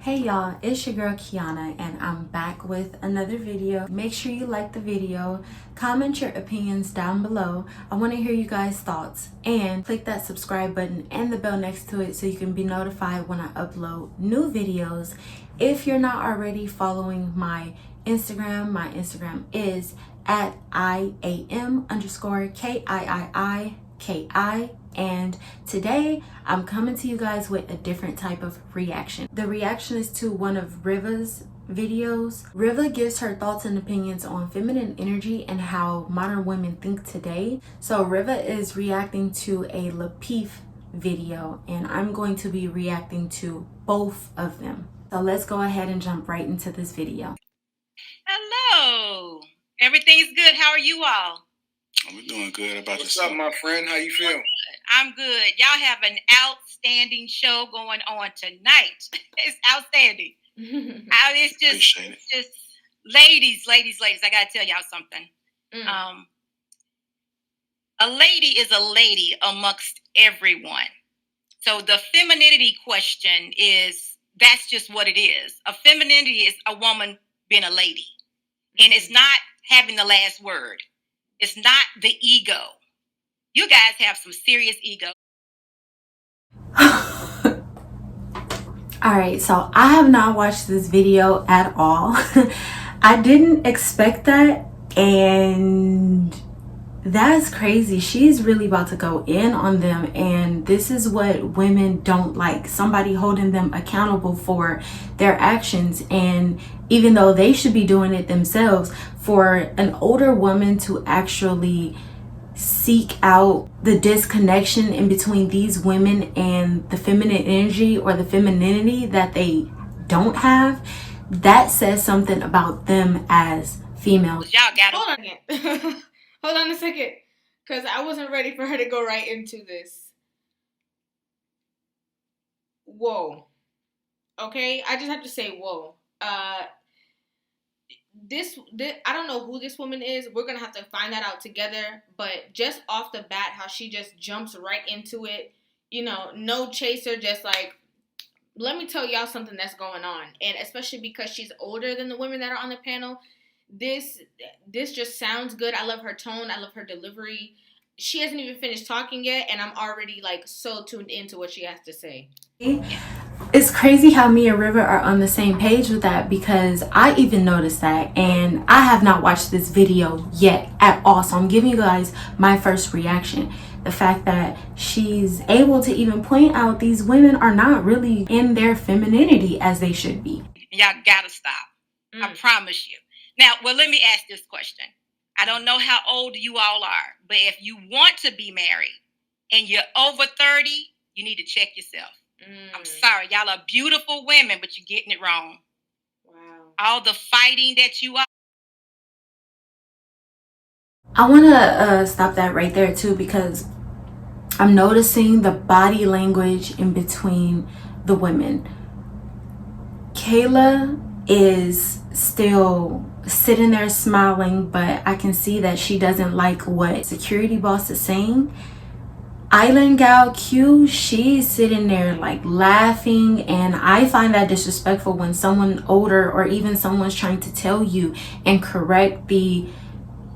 Hey y'all, it's your girl Kiana and I'm back with another video. Make sure you like the video, comment your opinions down below. I want to hear you guys' thoughts, and click that subscribe button and the bell next to it so you can be notified when I upload new videos. If you're not already following my Instagram is at IAM_KIIIKI. And today I'm coming to you guys with a different type of reaction. The reaction is to one of Rivah's videos. Rivah gives her thoughts and opinions on feminine energy and how modern women think today. So Rivah is reacting to a Lapeef video, and I'm going to be reacting to both of them. So let's go ahead and jump right into this video. Hello. Everything's good. How are you all? We're doing good. About What's up, my friend? How you feel? I'm good. Y'all have an outstanding show going on tonight. It's outstanding. It's just ladies. I gotta tell y'all something. A lady is a lady amongst everyone. So the femininity question that's just what it is. A femininity is a woman being a lady. And it's not having the last word. It's not the ego. You guys have some serious ego. Alright, so I have not watched this video at all. I didn't expect that, and that's crazy. She's really about to go in on them, and this is what women don't like. Somebody holding them accountable for their actions, and even though they should be doing it themselves, for an older woman to actually seek out the disconnection in between these women and the feminine energy or the femininity that they don't have, that says something about them as females. Y'all got Hold on. Hold on a second, because I wasn't ready for her to go right into this. Whoa. Okay, I just have to say whoa. This I don't know who this woman is. We're gonna have to find that out together. But just off the bat, how she just jumps right into it, no chaser, just like, let me tell y'all something that's going on. And especially because she's older than the women that are on the panel, this just sounds good. I love her tone. I love her delivery. She hasn't even finished talking yet, and I'm already like so tuned into what she has to say. It's crazy how me and Rivah are on the same page with that, because I even noticed that, and I have not watched this video yet at all. So I'm giving you guys my first reaction. The fact that she's able to even point out these women are not really in their femininity as they should be. Y'all gotta stop. I promise you. Now, well, let me ask this question. I don't know how old you all are, but if you want to be married and you're over 30, you need to check yourself. I'm sorry. Y'all are beautiful women, but you're getting it wrong. Wow. All the fighting that you are. I want to stop that right there too, because I'm noticing the body language in between the women. Kayla is still sitting there smiling, but I can see that she doesn't like what security boss is saying. Island Gal Q, she's sitting there like laughing, and I find that disrespectful when someone older or even someone's trying to tell you and correct the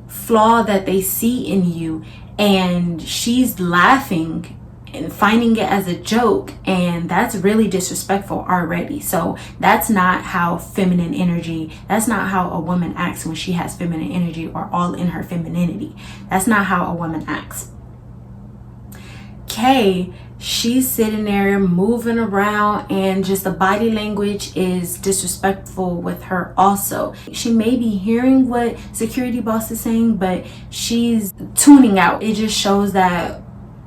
flaw that they see in you, and she's laughing and finding it as a joke, and that's really disrespectful already. So that's not how feminine energy, that's not how a woman acts when she has feminine energy or all in her femininity. That's not how a woman acts. Kay, she's sitting there moving around, and just the body language is disrespectful with her also. She may be hearing what security boss is saying, but she's tuning out. It just shows that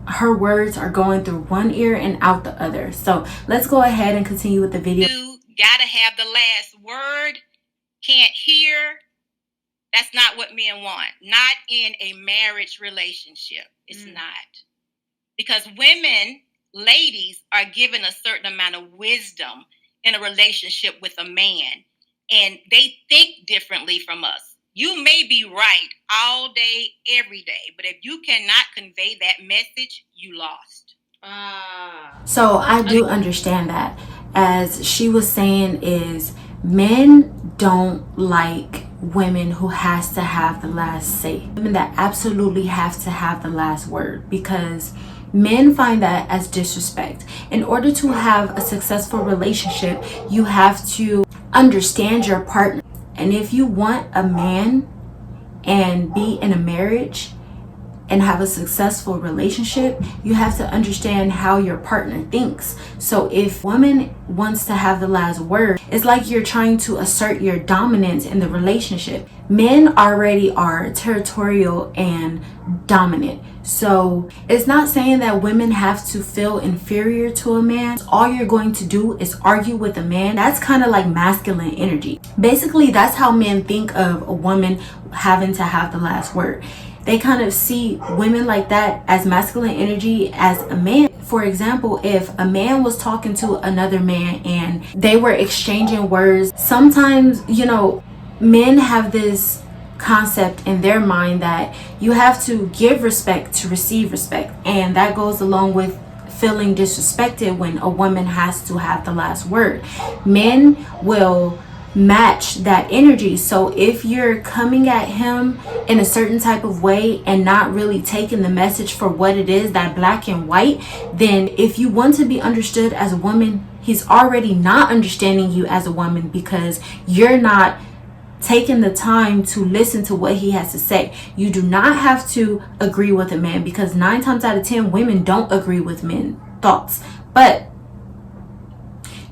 her words are going through one ear and out the other. So let's go ahead and continue with the video. You gotta have the last word. Can't hear. That's not what men want. Not in a marriage relationship. It's not. Because women, ladies, are given a certain amount of wisdom in a relationship with a man. And they think differently from us. You may be right all day, every day. But if you cannot convey that message, you lost. So I do understand that. as she was saying, is men don't like women who has to have the last say, women that absolutely have to have the last word, because men find that as disrespect. In order to have a successful relationship, you have to understand your partner. And if you want a man and be in a marriage and have a successful relationship, you have to understand how your partner thinks. So if a woman wants to have the last word, it's like you're trying to assert your dominance in the relationship. Men already are territorial and dominant. So it's not saying that women have to feel inferior to a man. All you're going to do is argue with a man. That's kind of like masculine energy. Basically, that's how men think of a woman having to have the last word. They kind of see women like that as masculine energy as a man. For example, if a man was talking to another man and they were exchanging words, sometimes, men have this concept in their mind that you have to give respect to receive respect. And that goes along with feeling disrespected when a woman has to have the last word. Men will match that energy. So if you're coming at him in a certain type of way and not really taking the message for what it is, that black and white, then if you want to be understood as a woman, he's already not understanding you as a woman, because you're not taking the time to listen to what he has to say. You do not have to agree with a man, because 9 times out of 10 women don't agree with men's thoughts. But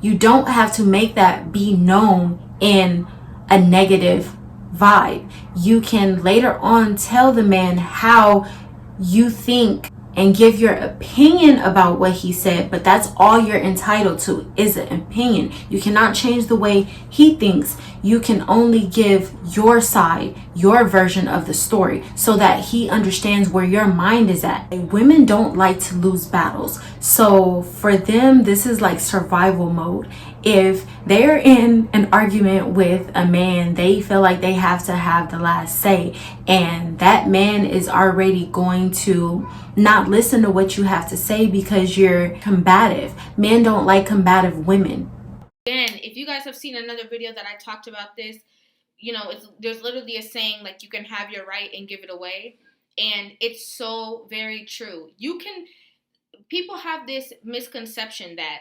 you don't have to make that be known in a negative vibe. You can later on tell the man how you think and give your opinion about what he said, but that's all you're entitled to, is an opinion. You cannot change the way he thinks. You can only give your side, your version of the story, so that he understands where your mind is at. Women don't like to lose battles, so for them this is like survival mode. If they're in an argument with a man, they feel like they have to have the last say, and that man is already going to not listen to what you have to say because you're combative. Men don't like combative women. Again, if you guys have seen another video that I talked about this, there's literally a saying like, you can have your right and give it away. And it's so very true. People have this misconception that,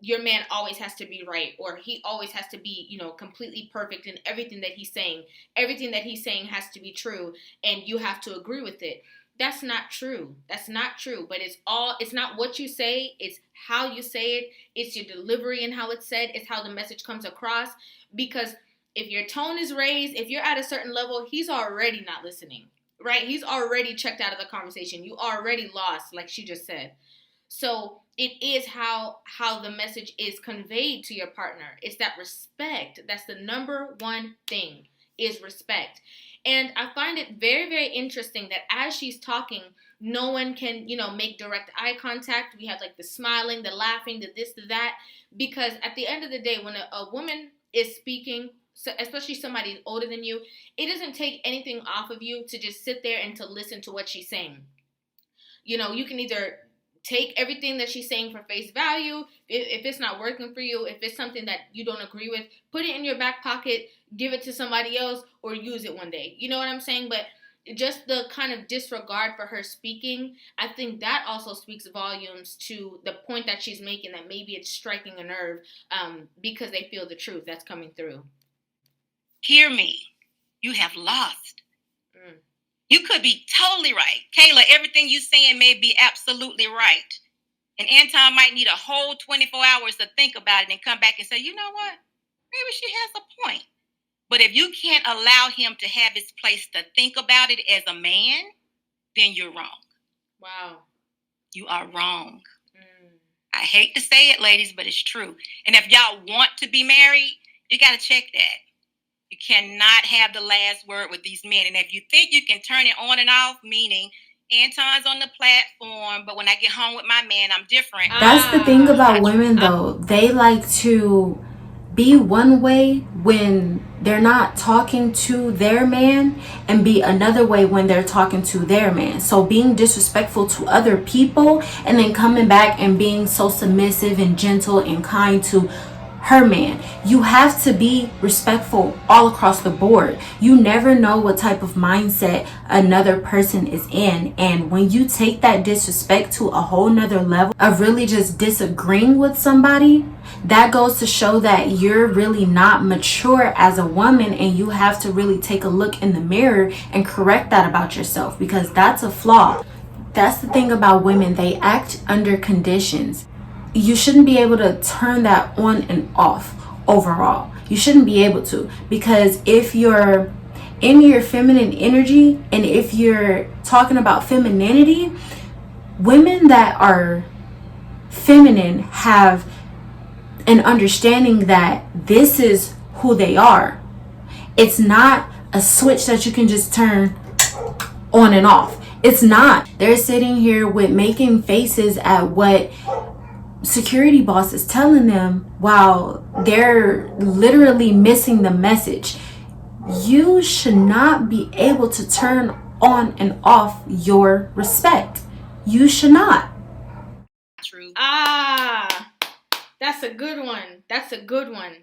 your man always has to be right, or he always has to be, completely perfect in everything that he's saying. Everything that he's saying has to be true, and you have to agree with it. That's not true. That's not true. But it's not what you say, it's how you say it, it's your delivery and how it's said, it's how the message comes across. Because if your tone is raised, if you're at a certain level, he's already not listening, right? He's already checked out of the conversation. You already lost, like she just said. So it is how the message is conveyed to your partner. It's that respect. That's the number one thing, is respect. And I find it very, very interesting that as she's talking, no one can, make direct eye contact. We have like the smiling, the laughing, the this, the that. Because at the end of the day, when a woman is speaking, especially somebody older than you, it doesn't take anything off of you to just sit there and to listen to what she's saying. You can either take everything that she's saying for face value. If it's not working for you, if it's something that you don't agree with, put it in your back pocket, give it to somebody else, or use it one day. You know what I'm saying? But just the kind of disregard for her speaking, I think that also speaks volumes to the point that she's making, that maybe it's striking a nerve because they feel the truth that's coming through. Hear me. You have lost. You could be totally right. Kayla, everything you're saying may be absolutely right. And Anton might need a whole 24 hours to think about it and come back and say, you know what? Maybe she has a point. But if you can't allow him to have his place to think about it as a man, then you're wrong. Wow. You are wrong. I hate to say it, ladies, but it's true. And if y'all want to be married, you got to check that. You cannot have the last word with these men. And if you think you can turn it on and off, meaning Anton's on the platform, but when I get home with my man, I'm different. That's the thing about women, though. They like to be one way when they're not talking to their man, and be another way when they're talking to their man. So being disrespectful to other people and then coming back and being so submissive and gentle and kind to her man. You have to be respectful all across the board. You never know what type of mindset another person is in, and when you take that disrespect to a whole nother level of really just disagreeing with somebody, that goes to show that you're really not mature as a woman, and you have to really take a look in the mirror and correct that about yourself, because that's a flaw. That's the thing about women, they act under conditions. You shouldn't be able to turn that on and off overall. You shouldn't be able to, because if you're in your feminine energy, and if you're talking about femininity, women that are feminine have an understanding that this is who they are. It's not a switch that you can just turn on and off. It's not. They're sitting here with making faces at what security boss is telling them, while they're literally missing the message. You should not be able to turn on and off your respect. You should not. True. That's a good one. That's a good one.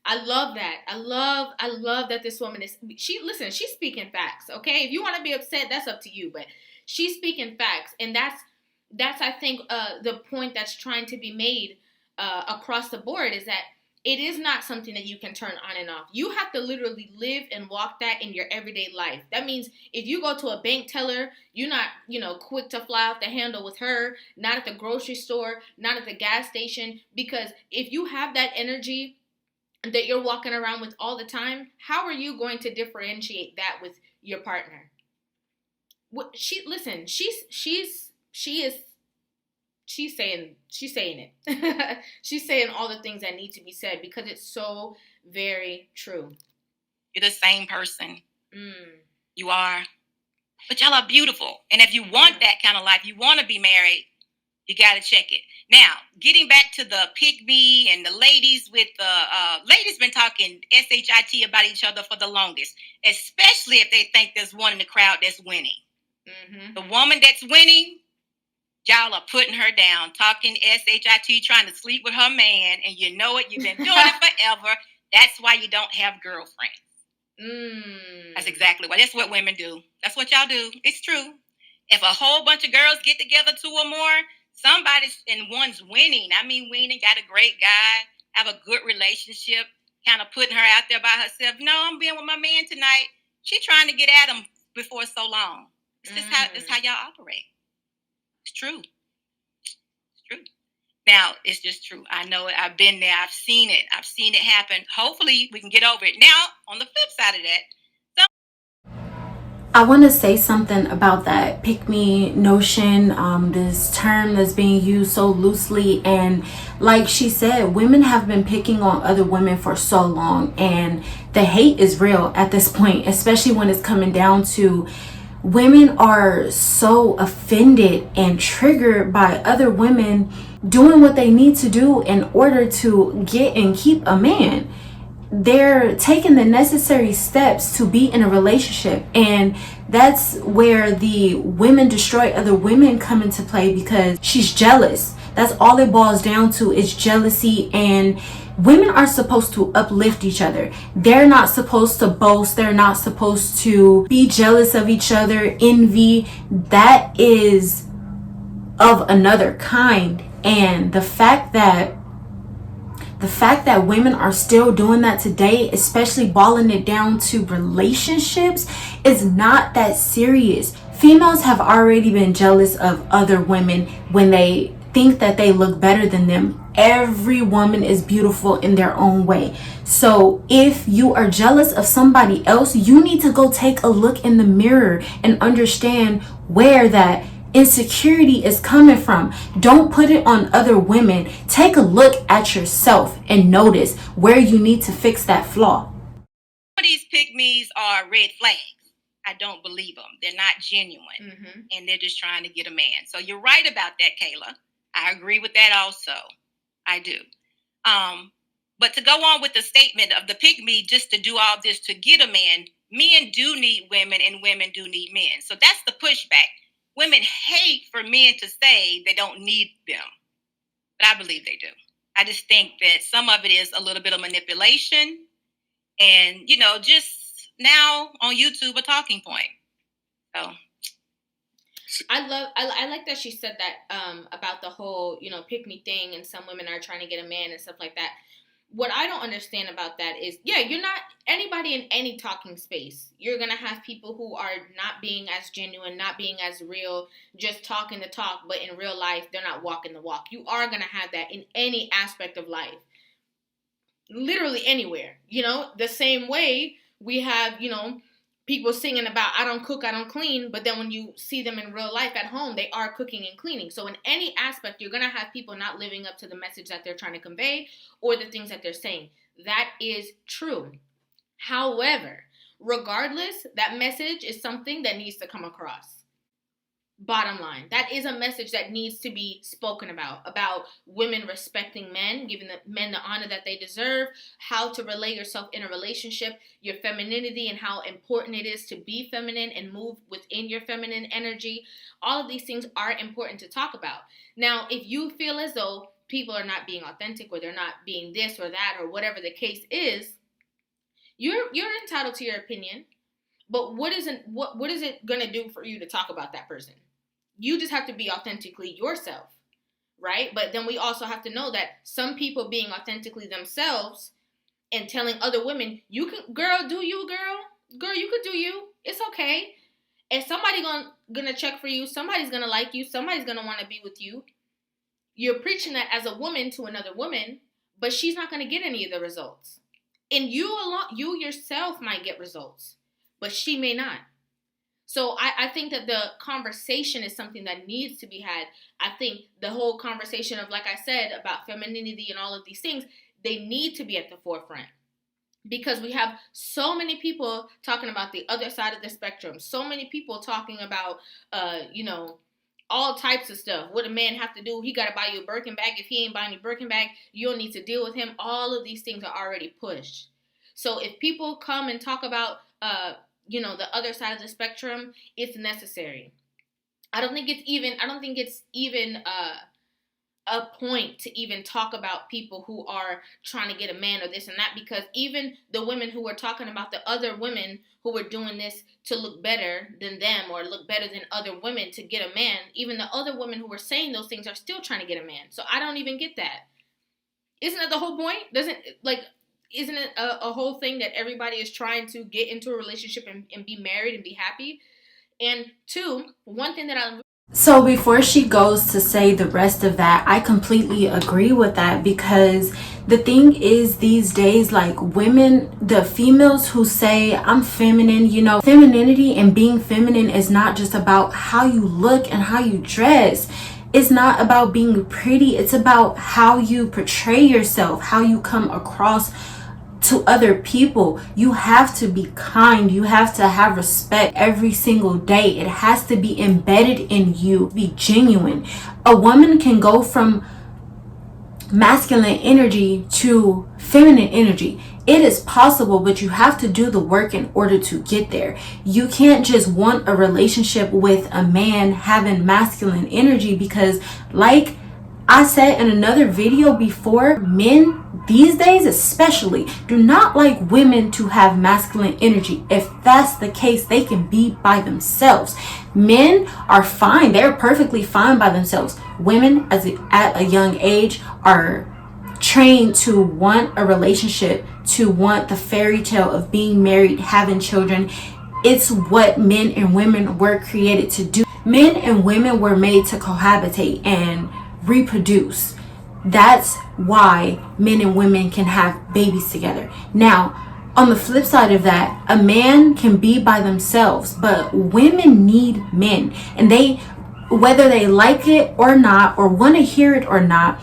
I love that. I love that this woman is, she's speaking facts, okay? If you want to be upset, that's up to you, but she's speaking facts, and that's I think the point that's trying to be made across the board, is that it is not something that you can turn on and off. You have to literally live and walk that in your everyday life. That means if you go to a bank teller, you're not, quick to fly off the handle with her, not at the grocery store, not at the gas station, because if you have that energy that you're walking around with all the time, how are you going to differentiate that with your partner? She's saying it. She's saying all the things that need to be said, because it's so very true. You're the same person. You are. But y'all are beautiful. And if you want that kind of life, you want to be married, you got to check it. Now, getting back to the pikmi and the ladies with the, ladies been talking shit about each other for the longest, especially if they think there's one in the crowd that's winning. Mm-hmm. The woman that's winning, y'all are putting her down, talking shit, trying to sleep with her man, and you know it. You've been doing it forever. That's why you don't have girlfriends. That's exactly why. That's what women do. That's what y'all do. It's true. If a whole bunch of girls get together, 2 or more, somebody's and one's winning. I mean, winning, got a great guy, have a good relationship, kind of putting her out there by herself. No, I'm being with my man tonight. She trying to get at him before so long. It's just how y'all operate. It's true. It's true. Now, it's just true. I know it. I've been there. I've seen it. I've seen it happen. Hopefully, we can get over it. Now, on the flip side of that, I want to say something about that pick me notion, this term that's being used so loosely. And like she said, women have been picking on other women for so long, and the hate is real at this point, especially when it's coming down to women are so offended and triggered by other women doing what they need to do in order to get and keep a man. They're taking the necessary steps to be in a relationship, and that's where the women destroy other women come into play, because she's jealous. That's all it boils down to, is jealousy. And women are supposed to uplift each other. They're not supposed to boast. They're not supposed to be jealous of each other, envy. That is of another kind. And the fact that women are still doing that today, especially balling it down to relationships, is not that serious. Females have already been jealous of other women when they think that they look better than them. Every woman is beautiful in their own way. So if you are jealous of somebody else, you need to go take a look in the mirror and understand where that insecurity is coming from. Don't put it on other women. Take a look at yourself and notice where you need to fix that flaw. Some of these pygmies are red flags. I don't believe them. They're not genuine, and they're just trying to get a man. So you're right about that, Kayla. I agree with that also. I do. But to go on with the statement of the pygmy, just to do all this to get a man, men do need women and women do need men. So that's the pushback. Women hate for men to say they don't need them, but I believe they do. I just think that some of it is a little bit of manipulation and, just now on YouTube, a talking point. So I like that she said that about the whole, pick me thing, and some women are trying to get a man and stuff like that. What I don't understand about that is, you're not anybody in any talking space. You're going to have people who are not being as genuine, not being as real, just talking the talk, but in real life, they're not walking the walk. You are going to have that in any aspect of life. Literally anywhere. The same way we have, people singing about I don't cook, I don't clean, but then when you see them in real life at home, they are cooking and cleaning. So in any aspect, you're going to have people not living up to the message that they're trying to convey or the things that they're saying. That is true. However, regardless, that message is something that needs to come across. Bottom line, that is a message that needs to be spoken about women respecting men, giving the men the honor that they deserve, how to relate yourself in a relationship, your femininity and how important it is to be feminine and move within your feminine energy. All of these things are important to talk about. Now, if you feel as though people are not being authentic or they're not being this or that or whatever the case is, you're entitled to your opinion. But what is it going to do for you to talk about that person? You just have to be authentically yourself, right? But then we also have to know that some people being authentically themselves and telling other women, you can, girl, do you, girl, you could do you. It's okay. And somebody gonna check for you. Somebody's gonna like you. Somebody's gonna want to be with you. You're preaching that as a woman to another woman, but she's not gonna get any of the results. And you yourself might get results, but she may not. So I think that the conversation is something that needs to be had. I think the whole conversation of, like I said, about femininity and all of these things, they need to be at the forefront. Because we have so many people talking about the other side of the spectrum. So many people talking about, all types of stuff. What a man have to do. He got to buy you a Birkin bag. If he ain't buying you a Birkin bag, you don't need to deal with him. All of these things are already pushed. So if people come and talk about, the other side of the spectrum, it's necessary. I don't think it's even a point to even talk about people who are trying to get a man or this and that, because even the women who were talking about the other women who were doing this to look better than them or look better than other women to get a man, even the other women who were saying those things are still trying to get a man. So I don't even get that. Isn't that the whole point? Isn't it a whole thing that everybody is trying to get into a relationship and be married and be happy? And two, one thing that So before she goes to say the rest of that, I completely agree with that, because the thing is, these days, like, women, the females who say I'm feminine, femininity and being feminine is not just about how you look and how you dress. It's not about being pretty. It's about how you portray yourself, how you come across to other people. You have to be kind. You have to have respect every single day. It has to be embedded in you. Be genuine. A woman can go from masculine energy to feminine energy. It is possible, but you have to do the work in order to get there. You can't just want a relationship with a man having masculine energy, because, like I said in another video before, men these days especially do not like women to have masculine energy. If that's the case, they can be by themselves. Men are fine. They're perfectly fine by themselves. Women at a young age are trained to want a relationship, to want the fairy tale of being married, having children. It's what men and women were created to do. Men and women were made to cohabitate and reproduce. That's why men and women can have babies together. Now, on the flip side of that, a man can be by themselves, but women need men. And whether they like it or not, or want to hear it or not,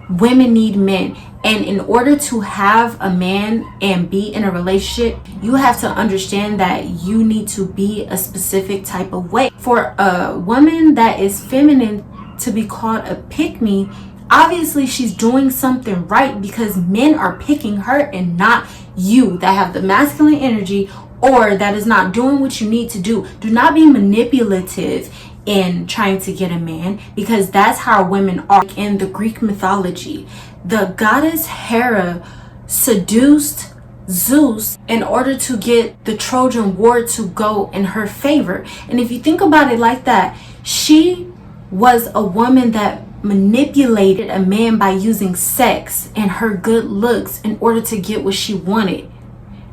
women need men. And in order to have a man and be in a relationship, you have to understand that you need to be a specific type of way. For a woman that is feminine to be called a pick-me, obviously she's doing something right, because men are picking her and not you that have the masculine energy or that is not doing what you need to do. Do not be manipulative in trying to get a man, because that's how women are. In the Greek mythology, the goddess Hera seduced Zeus in order to get the Trojan War to go in her favor. And if you think about it like that, she was a woman that manipulated a man by using sex and her good looks in order to get what she wanted.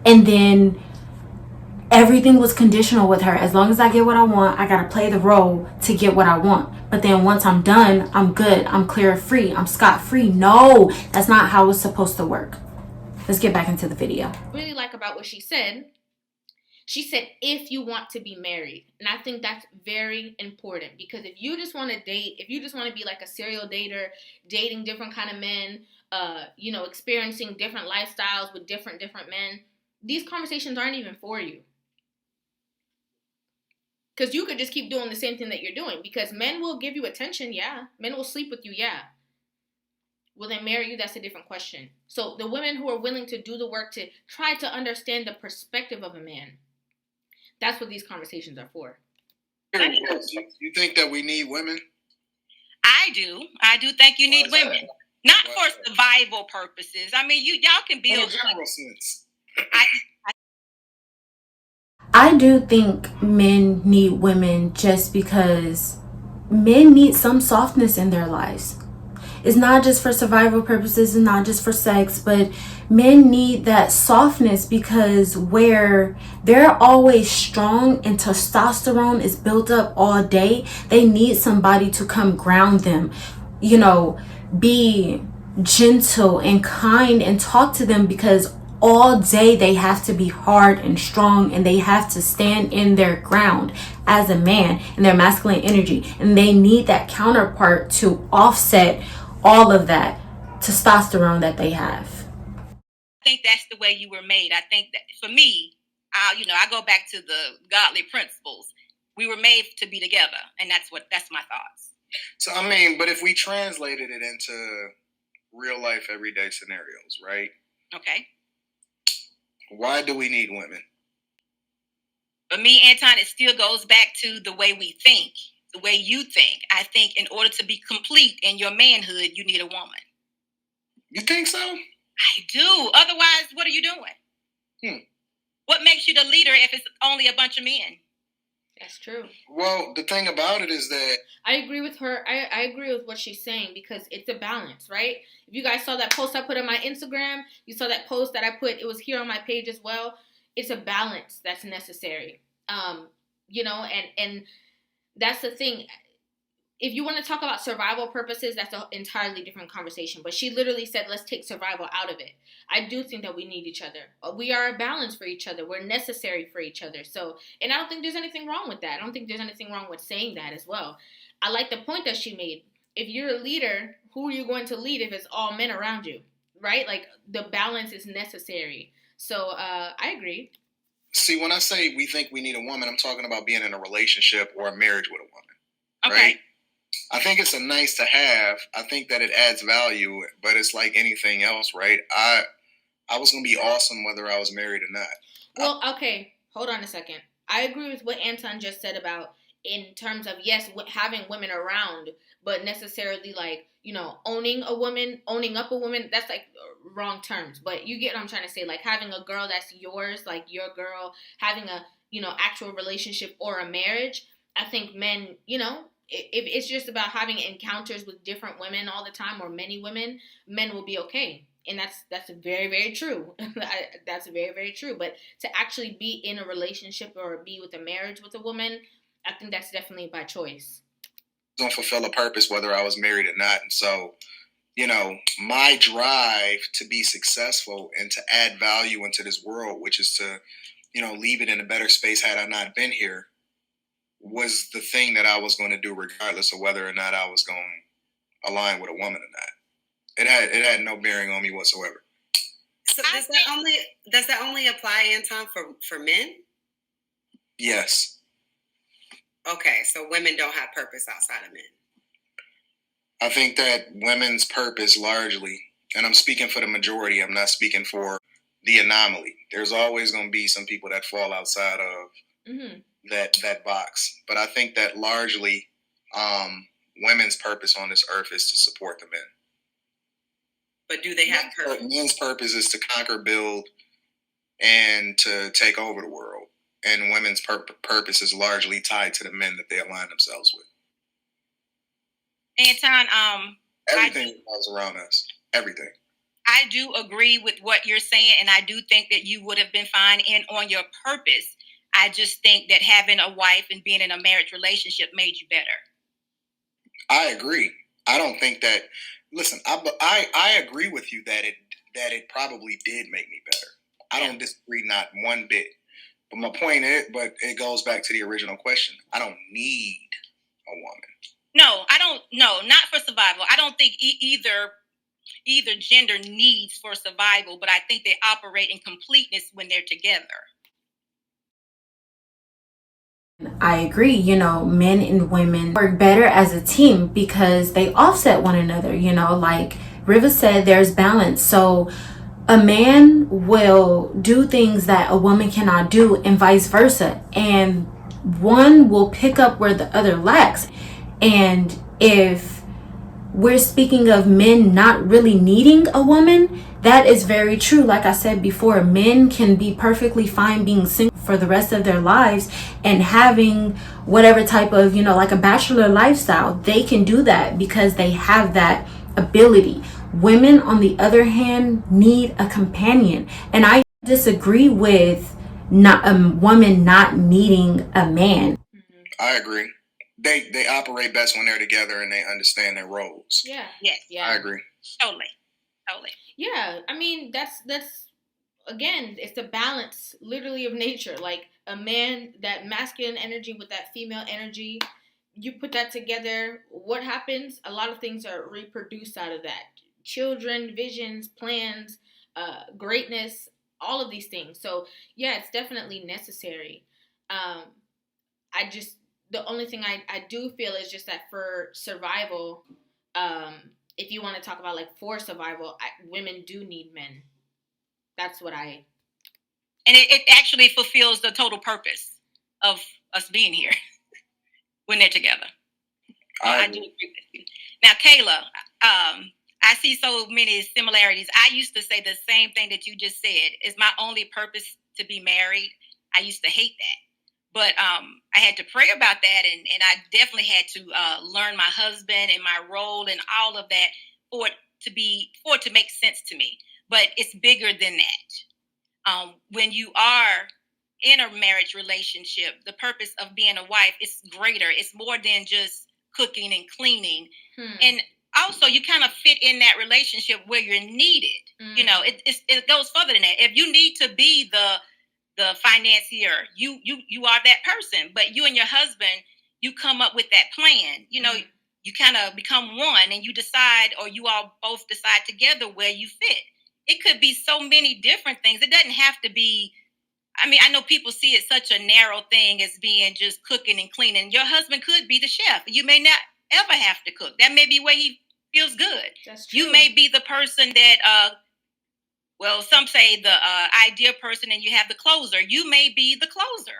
And then everything was conditional with her. As long as I get what I want, I gotta play the role to get what I want. But then once I'm done, I'm good, I'm clear free, I'm scot-free. No, that's not how it's supposed to work. Let's get back into the video. Really like about what she said, if you want to be married. And I think that's very important, because if you just want to date, if you just want to be like a serial dater, dating different kind of men, experiencing different lifestyles with different men, these conversations aren't even for you. Because you could just keep doing the same thing that you're doing, because men will give you attention, yeah. Men will sleep with you, yeah. Will they marry you? That's a different question. So the women who are willing to do the work to try to understand the perspective of a man, that's what these conversations are for. You think that we need women? I do. I do think you need women. Not for survival purposes. I mean, y'all can build. In a general sense. I do think men need women just because men need some softness in their lives. It's not just for survival purposes, it's not just for sex, but men need that softness, because where they're always strong and testosterone is built up all day, they need somebody to come ground them, be gentle and kind and talk to them, because all day they have to be hard and strong, and they have to stand in their ground as a man in their masculine energy, and they need that counterpart to offset all of that testosterone that they have. I think that's the way you were made. I think that for me, I go back to the godly principles. We were made to be together, and that's my thoughts. So but if we translated it into real life, everyday scenarios, right? Okay. Why do we need women? For me, Anton, it still goes back to the way we think, the way you think. I think in order to be complete in your manhood, you need a woman. You think so? I do. Otherwise, what are you doing? What makes you the leader if it's only a bunch of men? That's true. Well, the thing about it is that I agree with her. I agree with what she's saying, because it's a balance, right? If you guys saw that post I put on my Instagram, you saw that post that I put, it was here on my page as well. It's a balance that's necessary. And that's the thing. If you want to talk about survival purposes, that's an entirely different conversation. But she literally said, let's take survival out of it. I do think that we need each other. We are a balance for each other. We're necessary for each other. So, and I don't think there's anything wrong with that. I don't think there's anything wrong with saying that as well. I like the point that she made. If you're a leader, who are you going to lead if it's all men around you, right? Like, the balance is necessary. So I agree. See, when I say we think we need a woman, I'm talking about being in a relationship or a marriage with a woman, Okay. right? I think it's a nice to have. I think that it adds value, but it's like anything else, right? I was going to be awesome whether I was married or not. Well, okay. Hold on a second. I agree with what Anton just said about, in terms of, yes, having women around, but necessarily like, owning up a woman, that's like wrong terms. But you get what I'm trying to say. Like, having a girl that's yours, like your girl, having a, actual relationship or a marriage. I think men, if it's just about having encounters with different women all the time, or many women, men will be okay. And that's very, very true. That's very, very true. But to actually be in a relationship or be with a marriage with a woman, I think that's definitely by choice. Don't fulfill a purpose whether I was married or not. And so, my drive to be successful and to add value into this world, which is to, leave it in a better space had I not been here, was the thing that I was going to do regardless of whether or not I was going to align with a woman or not. It had no bearing on me whatsoever. So does that only apply, Anton, for men? Yes. Okay, so women don't have purpose outside of men. I think that women's purpose largely, and I'm speaking for the majority, I'm not speaking for the anomaly. There's always going to be some people that fall outside of that box. But I think that largely women's purpose on this earth is to support the men. But do they have purpose? Men's purpose is to conquer, build, and to take over the world. And women's purpose is largely tied to the men that they align themselves with. Anton, everything revolves around us. Everything. I do agree with what you're saying, and I do think that you would have been fine on your purpose. I just think that having a wife and being in a marriage relationship made you better. I agree. I don't think that. Listen, I agree with you that it probably did make me better. I don't disagree, not one bit. But my point is, but it goes back to the original question. I don't need a woman. No, I don't. No, not for survival. I don't think either gender needs for survival, but I think they operate in completeness when they're together. I agree, you know, men and women work better as a team because they offset one another, you know, like Rivah said, there's balance. So a man will do things that a woman cannot do and vice versa. And one will pick up where the other lacks. And if we're speaking of men not really needing a woman, that is very true. Like I said before, men can be perfectly fine being single for the rest of their lives and having whatever type of, you know, like a bachelor lifestyle. They can do that because they have that ability. Women, on the other hand, need a companion. And I disagree with not a woman not needing a man. I agree. They operate best when they're together and they understand their roles. Yeah. Yes. Yeah. I agree. Totally. Yeah. I mean, that's again, it's the balance literally of nature. Like a man, that masculine energy with that female energy, you put that together, what happens? A lot of things are reproduced out of that. Children, visions, plans, greatness, all of these things. So yeah, it's definitely necessary. The only thing I do feel is just that for survival, if you want to talk about like for survival, women do need men. That's what I... And it actually fulfills the total purpose of us being here when they're together. I do agree with you. Now, Kayla, I see so many similarities. I used to say the same thing that you just said. Is my only purpose to be married? I used to hate that. But I had to pray about that, and I definitely had to learn my husband and my role and all of that for it to make sense to me. But it's bigger than that. When you are in a marriage relationship, the purpose of being a wife is greater. It's more than just cooking and cleaning. And also, you kind of fit in that relationship where you're needed. You know, it goes further than that. If you need to be the financier, you are that person. But you and your husband, you come up with that plan. You know, you kind of become one, and you decide, or you all both decide together where you fit. It could be so many different things. It doesn't have to be. I mean, I know people see it such a narrow thing as being just cooking and cleaning. Your husband could be the chef. You may not ever have to cook. That may be where he feels good. That's true. You may be the person that, well, some say the idea person, and you have the closer. You may be the closer.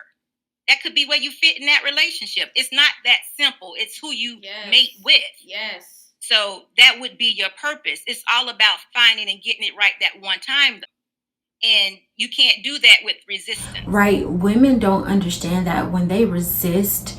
That could be where you fit in that relationship. It's not that simple. It's who you mate with. Yes. So that would be your purpose. It's all about finding and getting it right that one time, though. And you can't do that with resistance. Right. Women don't understand that when they resist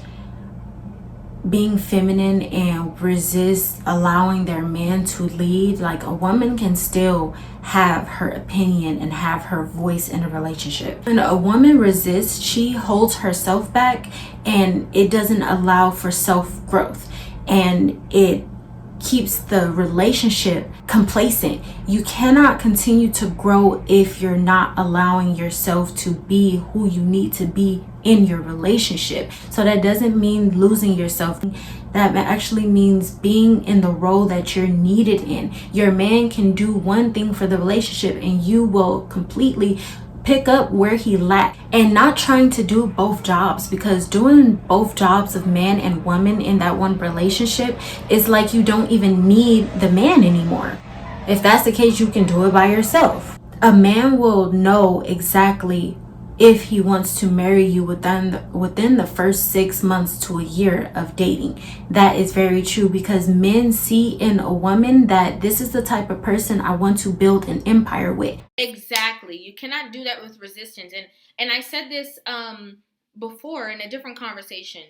being feminine and resist allowing their man to lead, like a woman can still have her opinion and have her voice in a relationship. When a woman resists, she holds herself back, and it doesn't allow for self-growth, and it keeps the relationship complacent. You cannot continue to grow if you're not allowing yourself to be who you need to be in your relationship. So that doesn't mean losing yourself. That actually means being in the role that you're needed in. Your man can do one thing for the relationship, and you will completely pick up where he lacked and not trying to do both jobs, because doing both jobs of man and woman in that one relationship is like you don't even need the man anymore. If that's the case, you can do it by yourself. A man will know exactly if he wants to marry you within the first 6 months to a year of dating. That is very true, because men see in a woman that this is the type of person I want to build an empire with. Exactly. You cannot do that with resistance. And I said this before in a different conversation.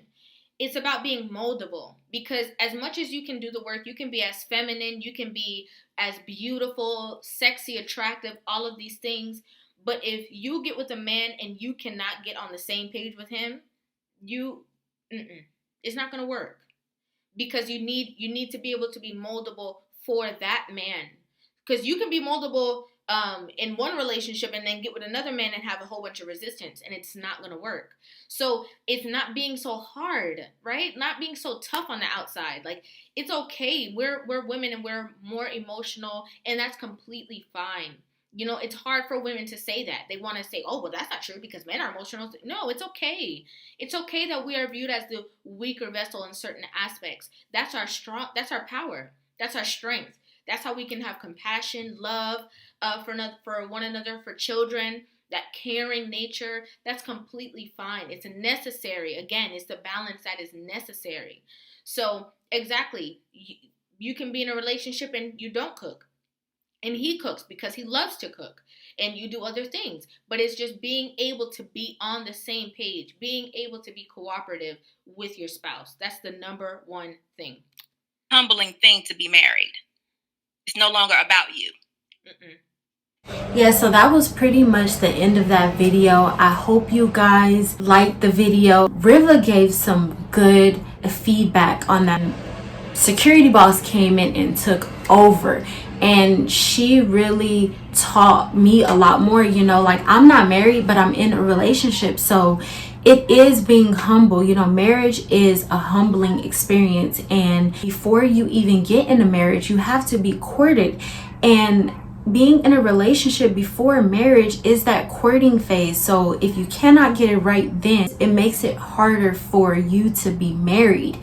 It's about being moldable, because as much as you can do the work, you can be as feminine, you can be as beautiful, sexy, attractive, all of these things. But if you get with a man and you cannot get on the same page with him, it's not going to work, because you need to be able to be moldable for that man. Because you can be moldable in one relationship and then get with another man and have a whole bunch of resistance, and it's not going to work. So it's not being so hard, right? Not being so tough on the outside. Like, it's okay. We're women and we're more emotional, and that's completely fine. You know, it's hard for women to say that. They want to say, oh, well, that's not true because men are emotional. No, it's okay. It's okay that we are viewed as the weaker vessel in certain aspects. That's our power. That's our strength. That's how we can have compassion, love for one another, for children, that caring nature. That's completely fine. It's necessary. Again, it's the balance that is necessary. So exactly, you can be in a relationship and you don't cook, and he cooks because he loves to cook, and you do other things. But it's just being able to be on the same page, being able to be cooperative with your spouse. That's the number one thing. Humbling thing to be married. It's no longer about you. Yeah, so that was pretty much the end of that video. I hope you guys liked the video. Rivah gave some good feedback on that. Security boss came in and took over, and she really taught me a lot more. You know, like, I'm not married, but I'm in a relationship, so it is being humble. You know, marriage is a humbling experience, and before you even get in a marriage, you have to be courted. And being in a relationship before marriage is that courting phase. So if you cannot get it right then, it makes it harder for you to be married.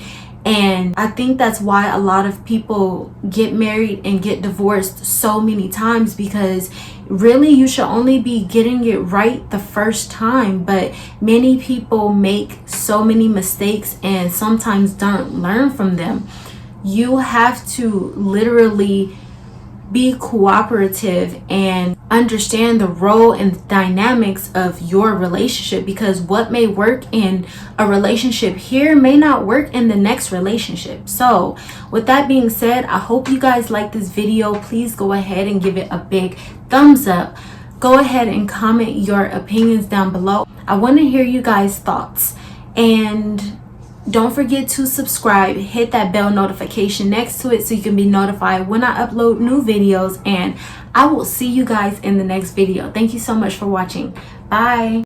And I think that's why a lot of people get married and get divorced so many times, because really you should only be getting it right the first time. But many people make so many mistakes and sometimes don't learn from them. You have to literally be cooperative and understand the role and dynamics of your relationship, because what may work in a relationship here may not work in the next relationship. So with that being said, I hope you guys like this video. Please go ahead and give it a big thumbs up. Go ahead and comment your opinions down below. I want to hear you guys' thoughts, and don't forget to subscribe. Hit that bell notification next to it so you can be notified when I upload new videos, and I will see you guys in the next video. Thank you so much for watching. Bye.